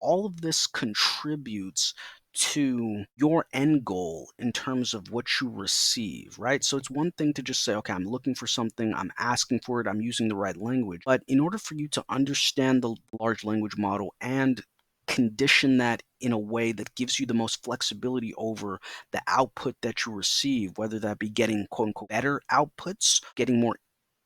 all of this contributes to your end goal in terms of what you receive, right? So it's one thing to just say, okay, I'm looking for something, I'm asking for it, I'm using the right language. But in order for you to understand the large language model and condition that in a way that gives you the most flexibility over the output that you receive, whether that be getting quote unquote better outputs, getting more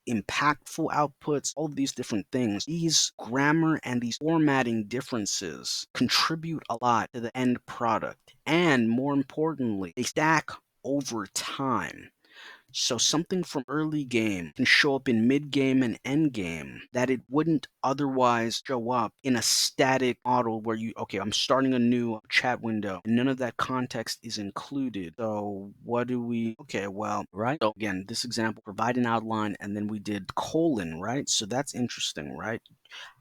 impactful outputs, all of these different things. These grammar and these formatting differences contribute a lot to the end product. And more importantly, they stack over time. So something from early game can show up in mid game and end game that it wouldn't otherwise show up in a static model where okay, I'm starting a new chat window. And none of that context is included. So what do we, okay, well, right? So again, this example, provide an outline, and then we did colon, right? So that's interesting, right?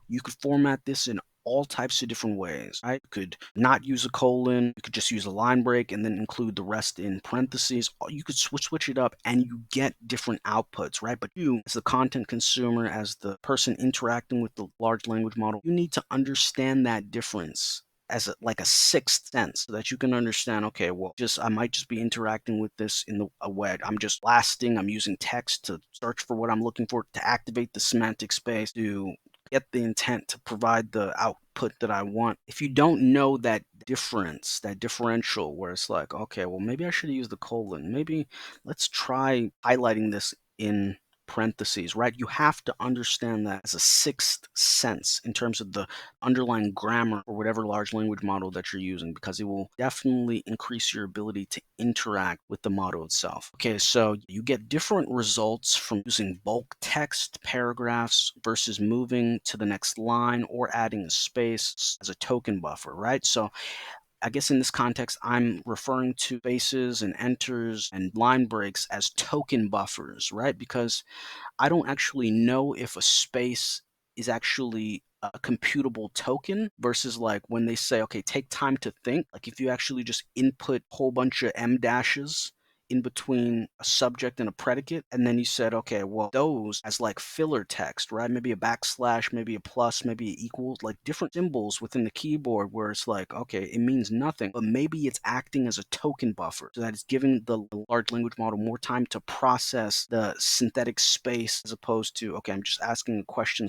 You could format this in all types of different ways, right? You could not use a colon, you could just use a line break and then include the rest in parentheses. You could switch it up and you get different outputs, right? But you, as the content consumer, as the person interacting with the large language model, you need to understand that difference as like a sixth sense so that you can understand, okay, well, I might just be interacting with this in a way. I'm just blasting, I'm using text to search for what I'm looking for, to activate the semantic space, to get the intent to provide the output that I want. If you don't know that difference, that differential, where it's like, okay, well, maybe I should use the colon. Maybe let's try highlighting this in parentheses, right? You have to understand that as a sixth sense in terms of the underlying grammar or whatever large language model that you're using, because it will definitely increase your ability to interact with the model itself. Okay, so you get different results from using bulk text paragraphs versus moving to the next line or adding a space as a token buffer, right? So I guess in this context, I'm referring to spaces and enters and line breaks as token buffers, right? Because I don't actually know if a space is actually a computable token versus like when they say, okay, take time to think. Like if you actually just input a whole bunch of M dashes in between a subject and a predicate, and then you said, okay, well, those as like filler text, right? Maybe a backslash, maybe a plus, maybe a equals, like different symbols within the keyboard where it's like, okay, it means nothing, but maybe it's acting as a token buffer so that it's giving the large language model more time to process the synthetic space as opposed to, okay, I'm just asking a question,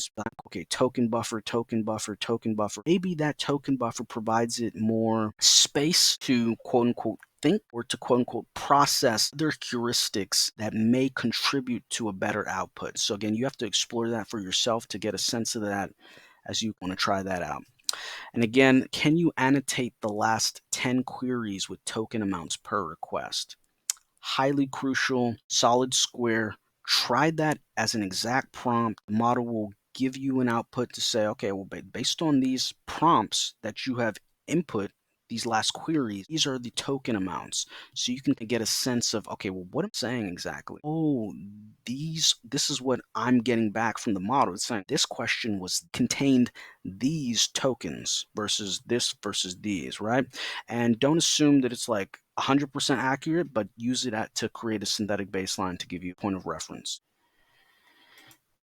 okay, token buffer, token buffer, token buffer. Maybe that token buffer provides it more space to quote unquote think or to quote unquote process other heuristics that may contribute to a better output. So again, you have to explore that for yourself to get a sense of that as you want to try that out. And again, can you annotate the last 10 queries with token amounts per request? Highly crucial, solid square. Try that as an exact prompt. The model will give you an output to say, okay, well, based on these prompts that you have input, these last queries, these are the token amounts. So you can get a sense of, okay, well, what am I saying exactly? Oh, this is what I'm getting back from the model. It's saying this question contained these tokens versus this versus these, right? And don't assume that it's like 100% accurate, but use it to create a synthetic baseline to give you a point of reference.